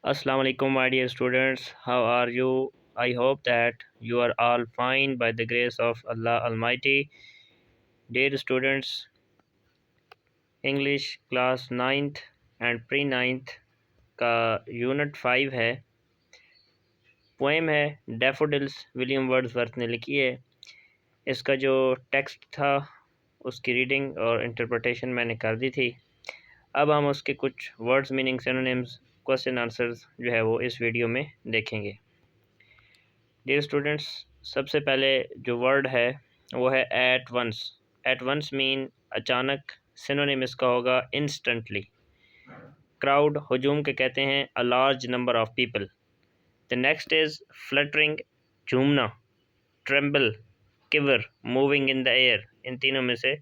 Assalamu alaikum, my dear students. How are you? I hope that you are all fine by the grace of Allah Almighty. Dear students, English class 9th and pre 9th का unit 5 है, poem है daffodils, William Wordsworth ने लिखी है। इसका जो text था उसकी रीडिंग और इंटरप्रिटेशन मैंने कर दी थी। अब हम उसके कुछ words, meaning, synonyms, question answers जो है वो इस वीडियो में देखेंगे। डियर स्टूडेंट्स, सबसे पहले जो वर्ड है वो है at once. At once mean अचानक। सिनोनिम इसका होगा इंस्टेंटली। क्राउड, हजूम के कहते हैं a large number of people. The next is fluttering, झूमना। Tremble, quiver, moving in the air. इन तीनों में से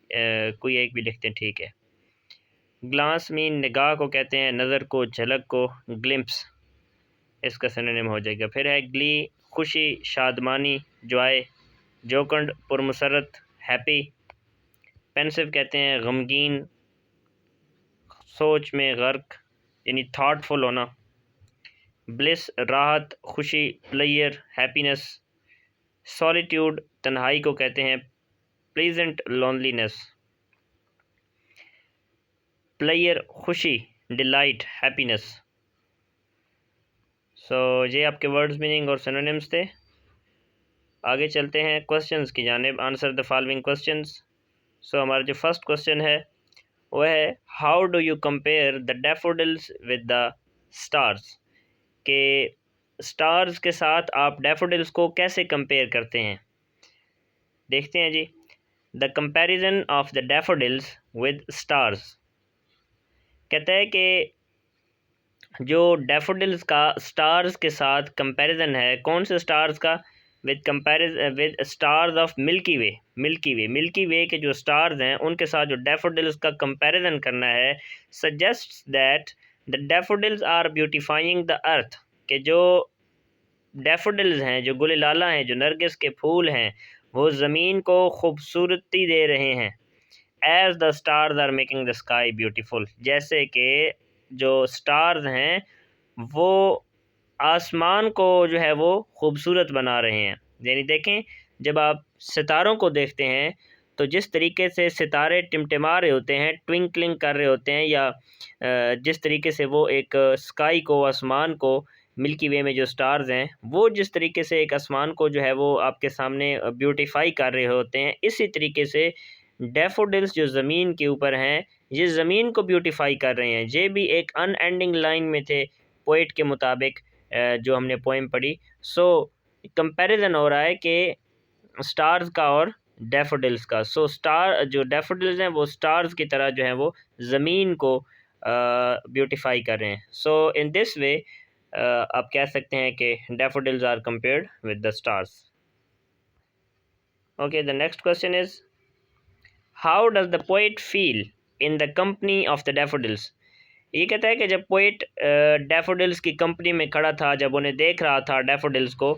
कोई एक भी लिखते हैं, ठीक है। ग्लांस मीन निगाह को कहते हैं, नज़र को, झलक को। ग्लिम्प्स इसका सिनोनिम हो जाएगा। फिर है ग्ली, खुशी, शादमानी, जॉय। जोकंड, पुरमसरत, हैप्पी। पेंसिव कहते हैं गमगीन, सोच में गर्क यानी थाटफुल होना। ब्लिस, राहत, खुशी। Player, happiness. सॉलिट्यूड, तन्हाई को कहते हैं प्लीजेंट लोनलीनेस। प्लेयर, खुशी, डिलाइट, हैप्पीनेस। सो ये आपके वर्ड्स, मीनिंग और सिनोनिम्स थे। आगे चलते हैं क्वेश्चंस की जानिब। Answer the following questions. So हमारा जो फर्स्ट क्वेश्चन है वो है how do you compare the daffodils with the stars. के स्टार्स के साथ आप डैफोडिल्स को कैसे कंपेयर करते हैं। देखते हैं जी। The comparison of the daffodils with stars कहता है कि जो डैफोडिल्स का स्टार्स के साथ कंपैरिजन है, कौन से स्टार्स का, with stars of Milky Way. Milky Way के जो स्टार्स हैं उनके साथ जो डैफोडिल्स का कंपैरिजन करना है। Suggests that the daffodils are beautifying the earth, के जो डैफोडिल्स हैं, जो गुल लाला हैं, जो नरगिस के फूल हैं, वो ज़मीन को खूबसूरती दे रहे हैं। As the stars are making the sky beautiful, जैसे कि जो स्टार्स हैं वो आसमान को जो है वो खूबसूरत बना रहे हैं। यानी देखें, जब आप सितारों को देखते हैं तो जिस तरीके से सितारे टिमटिमा रहे होते हैं, ट्विंकलिंग कर रहे होते हैं, या जिस तरीके से वो एक स्काई को, आसमान को, मिल्की वे में जो स्टार्स हैं वो जिस तरीके से एक आसमान को जो है वो आपके सामने ब्यूटीफाई कर रहे होते हैं, इसी तरीके से डैफोडिल्स जो ज़मीन के ऊपर हैं ये ज़मीन को ब्यूटीफाई कर रहे हैं। ये भी एक अनएंडिंग लाइन में थे पोइट के मुताबिक, जो हमने पोइम पढ़ी। सो कंपैरिजन हो रहा है कि स्टार्स का और डैफोडिल्स का। सो स्टार जो डैफोडिल्स हैं वो स्टार्स की तरह जो है वो ज़मीन को ब्यूटीफाई कर रहे हैं। सो इन दिस वे आप कह सकते हैं कि daffodils are compared with the stars. Okay, the next question is how does the poet feel in the company of the daffodils. ये कहता है कि जब पोइट डैफोडिल्स की कंपनी में खड़ा था, जब उन्हें देख रहा था डैफोडिल्स को,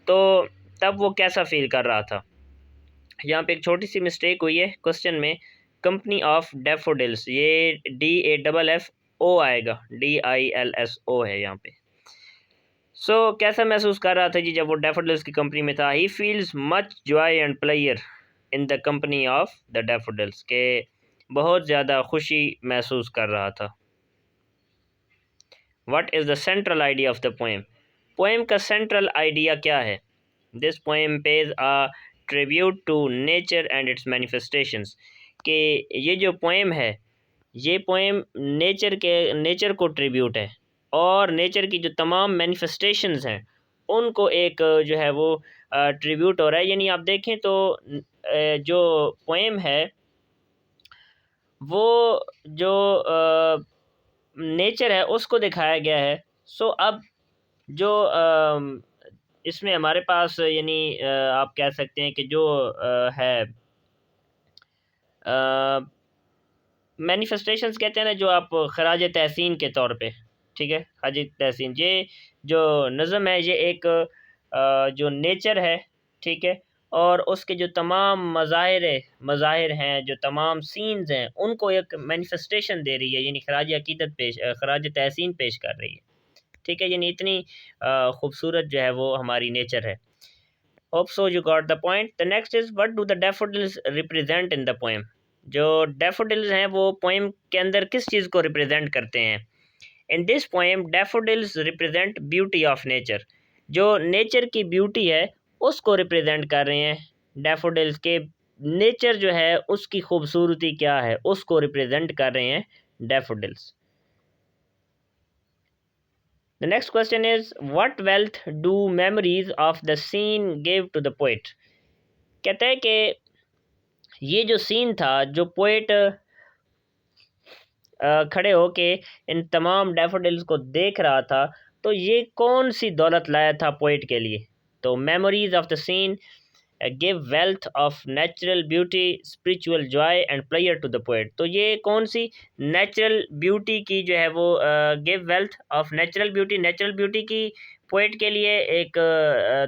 तो तब वो कैसा फील कर रहा था। यहाँ पे एक छोटी सी मिस्टेक हुई है क्वेश्चन में। कंपनी ऑफ डैफोडिल्स, ये DAFFO आएगा, DILSO है यहाँ पे। सो कैसा महसूस कर रहा था जी जब वो डैफोडिल्स की कंपनी में था। He feels much joy and player in the company of the daffodils, के बहुत ज़्यादा खुशी महसूस कर रहा था। What is the central idea of the poem. Poem का सेंट्रल आइडिया क्या है। This poem pays a tribute to nature and its manifestations, कि ये जो पोएम है ये पोएम नेचर को ट्रिब्यूट है, और नेचर की जो तमाम मैनिफेस्टेशंस हैं उनको एक जो है वो ट्रिब्यूट हो रहा है। यानी आप देखें तो जो पोएम है वो जो नेचर है उसको दिखाया गया है। सो अब जो इसमें हमारे पास यानी आप कह सकते हैं कि जो है मैनिफेस्टेशंस कहते हैं ना, जो आप खराज तहसीन के तौर पे, ठीक है, खराज तहसीन, ये जो नज़म है ये एक जो नेचर है, ठीक है, और उसके जो तमाम मज़ाहिर हैं, जो तमाम सीन्स हैं, उनको एक मैनिफेस्टेशन दे रही है, यानी खराज अकीदत पेश, खराज तहसीन पेश कर रही है। ठीक है, यानी इतनी खूबसूरत जो है वो हमारी नेचर है। Hope so you got the point. The next is what do the daffodils represent in the poem. जो डैफोडिल्स हैं वो पोएम के अंदर किस चीज़ को रिप्रेजेंट करते हैं। इन this poem daffodils represent beauty of nature. जो नेचर की ब्यूटी है उसको रिप्रेजेंट कर रहे हैं डैफोडिल्स के। नेचर जो है उसकी खूबसूरती क्या है उसको रिप्रेजेंट कर रहे हैं daffodils. The next question is what wealth do memories of the scene give to the poet. कहता है कि ये जो सीन था, जो पोएट खड़े होके इन तमाम डैफोडिल्स को देख रहा था, तो ये कौन सी दौलत लाया था पोएट के लिए। तो memories of the scene give wealth of natural beauty, spiritual joy and player to the poet. तो ये कौन सी नेचुरल ब्यूटी की जो है वो give wealth of natural beauty, natural beauty की पोएट के लिए एक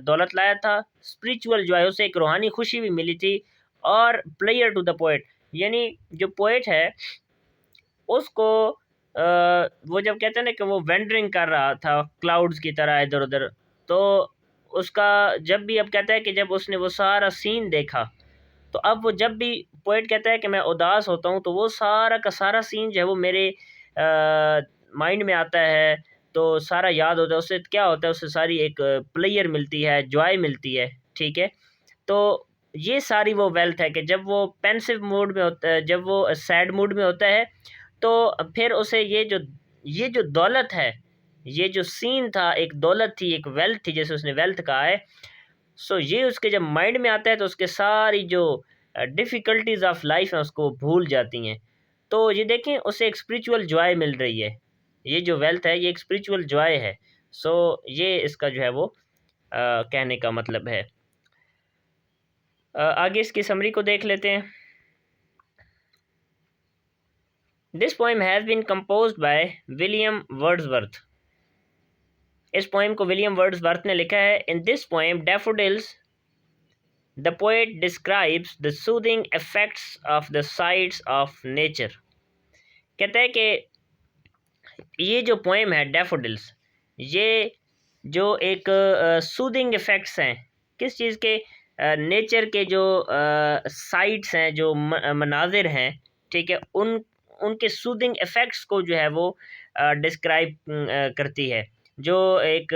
दौलत लाया था। स्पिरिचुअल जॉय, उसे एक रूहानी खुशी भी मिली थी। और प्लेयर टू द पोएट, यानी जो पोएट है उसको वो जब कहते हैं ना कि वो वेंडरिंग कर रहा था क्लाउड्स की तरह इधर उधर, तो उसका जब भी अब कहता है कि जब उसने वो सारा सीन देखा, तो अब वो जब भी पोएट कहता है कि मैं उदास होता हूँ, तो वो सारा का सारा सीन जो है वो मेरे माइंड में आता है, तो सारा याद होता है। उससे क्या होता है, उससे सारी एक प्लेयर मिलती है, जॉय मिलती है। ठीक है, तो ये सारी वो वेल्थ है कि जब वो पेंसिव मूड में होता है, जब वो सैड मूड में होता है, तो फिर उसे ये जो दौलत है, ये जो सीन था, एक दौलत थी, एक वेल्थ थी, जैसे उसने वेल्थ कहा है। सो ये उसके जब माइंड में आता है तो उसके सारी जो डिफ़िकल्टीज़ ऑफ लाइफ है उसको भूल जाती हैं। तो ये देखें, उसे एक स्पिरिचुअल जॉय मिल रही है। ये जो वेल्थ है ये एक स्पिरिचुअल जॉय है। सो ये इसका जो है वो कहने का मतलब है। आगे इसकी समरी को देख लेते हैं। This poem has been composed by William Wordsworth. इस पोएम को विलियम वर्ड्सवर्थ ने लिखा है। In this poem daffodils the poet describes the soothing effects of the sides of nature. कहता है कि ये जो पोएम है डैफोडिल्स, ये जो एक सूदिंग इफेक्ट्स हैं किस चीज़ के, नेचर के जो साइट्स हैं, जो मनाजिर हैं, ठीक है, उनके सूदिंग इफेक्ट्स को जो है वो डिस्क्राइब करती है। जो एक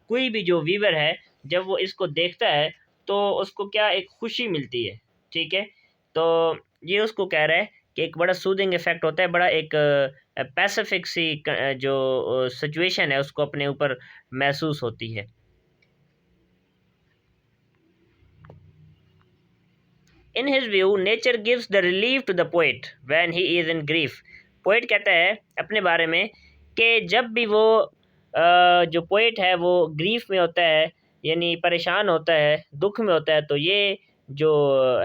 कोई भी जो वीवर है, जब वो इसको देखता है तो उसको क्या एक खुशी मिलती है। ठीक है, तो ये उसको कह रहा है कि एक बड़ा सूदिंग इफेक्ट होता है, बड़ा एक पैसिफिक सी जो सिचुएशन है उसको अपने ऊपर महसूस होती है। In his view nature gives the relief to the poet when he is in grief. Poet कहता है अपने बारे में कि जब भी वो जो पोएट है वो ग्रीफ में होता है, यानी परेशान होता है, दुख में होता है, तो ये जो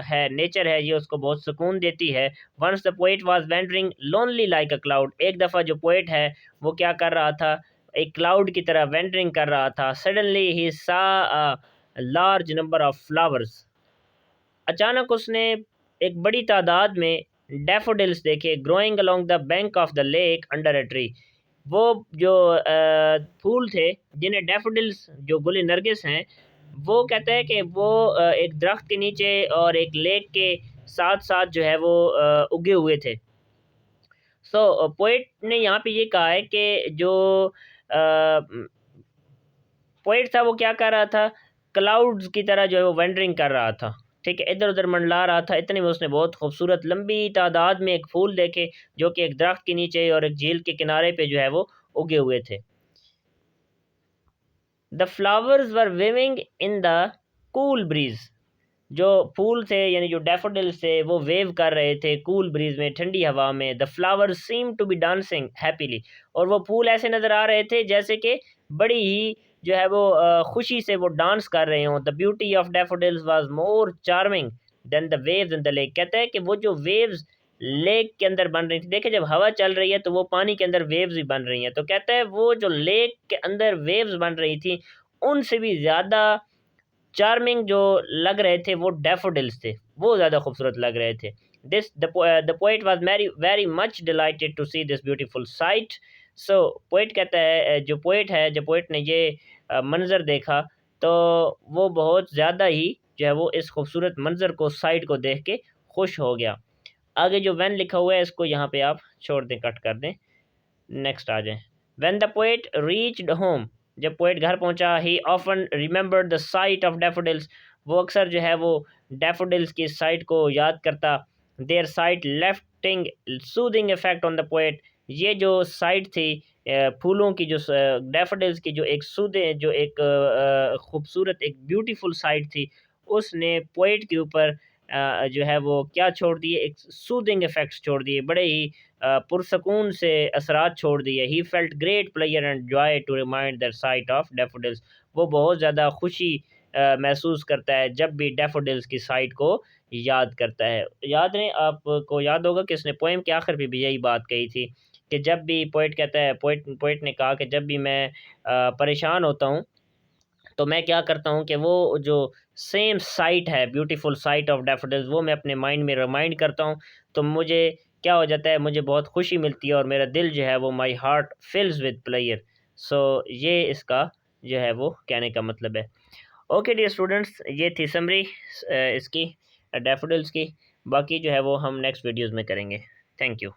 है नेचर है ये उसको बहुत सुकून देती है। Once the poet was wandering lonely like a cloud. एक दफ़ा जो पोएट है वो क्या कर रहा था, एक क्लाउड की तरह वेंडरिंग कर रहा था। सडनली ही सा अ लार्ज नंबर ऑफ फ्लावर्स। अचानक उसने एक बड़ी तादाद में डैफोडिल्स देखे, growing along the bank of the lake under a tree. वो जो फूल थे जिन्हें डैफोडिल्स, जो गुल नरगिस हैं, वो कहते हैं कि वो एक दरख्त के नीचे और एक लेक के साथ साथ जो है वो उगे हुए थे। सो पोएट ने यहाँ पे ये कहा है कि जो पोएट था वो क्या कर रहा था, क्लाउड्स की तरह जो है वो वेंडरिंग कर रहा था। ठीक है, इधर उधर मंडला रहा था। इतने में उसने बहुत खूबसूरत लंबी तादाद में एक फूल देखे जो कि एक दरख्त के नीचे और एक झील के किनारे पे जो है वो उगे हुए थे। The flowers were waving in the cool breeze. जो फूल थे यानी जो डैफोडिल्स थे वो वेव कर रहे थे कूल ब्रीज में, ठंडी हवा में। The flowers seem to be dancing happily. और वो फूल ऐसे नज़र आ रहे थे जैसे कि बड़ी ही जो है वो खुशी से वो डांस कर रहे हों। The beauty of daffodils was more charming than the waves in the lake. कहता है कि वो जो वेव्स लेक के अंदर बन रही थी, देखिए जब हवा चल रही है तो वो पानी के अंदर वेव्स भी बन रही हैं, तो कहता है वो जो लेक के अंदर वेव्स बन रही थी उनसे भी ज़्यादा चार्मिंग जो लग रहे थे वो डैफोडिल्स थे, वो ज़्यादा खूबसूरत लग रहे थे। This the poet was very very much delighted to see this beautiful sight. So poet कहता है, जो पोइट है, जब पोइट ने ये मंज़र देखा तो वो बहुत ज़्यादा ही जो है वो इस खूबसूरत मंज़र को, साइट को देख के खुश हो गया। आगे जो व्हेन लिखा हुआ है इसको यहाँ पे आप छोड़ दें, कट कर दें, नेक्स्ट आ जाएँ। When the poet reached home, जब पोएट घर पहुँचा, he often remembered the sight of daffodils, वो अक्सर जो है वो डैफोडिल्स की साइट को याद करता। Their sight lefting soothing effect on the poet, ये जो साइट थी फूलों की, जो डैफोडिल्स की जो एक सूदे, जो एक खूबसूरत एक ब्यूटीफुल साइट थी, उसने पोएट के ऊपर जो है वो क्या छोड़ दिए, एक सूदिंग इफ़ेक्ट्स छोड़ दिए, बड़े ही पुरसकून से असरात छोड़ दिए। He felt great pleasure and joy to remind the sight of daffodils, वो बहुत ज़्यादा खुशी महसूस करता है जब भी डैफोडिल्स की साइट को याद करता है। याद नहीं, आपको याद होगा कि उसने पोएम के आखिर पे भी यही बात कही थी कि जब भी पोएट कहता है, पोएट पोएट ने कहा कि जब भी मैं परेशान होता हूँ तो मैं क्या करता हूँ कि वो जो सेम साइट है, ब्यूटीफुल साइट ऑफ डैफोडिल्स, वो मैं अपने माइंड में रिमाइंड करता हूँ, तो मुझे क्या हो जाता है, मुझे बहुत खुशी मिलती है और मेरा दिल जो है वो, माय हार्ट फिल्स विद प्लेयर। सो ये इसका जो है वो कहने का मतलब है। ओके डियर स्टूडेंट्स, ये थी समरी इसकी, डैफोडिल्स की। बाकी जो है वो हम नेक्स्ट वीडियोज़ में करेंगे। Thank you.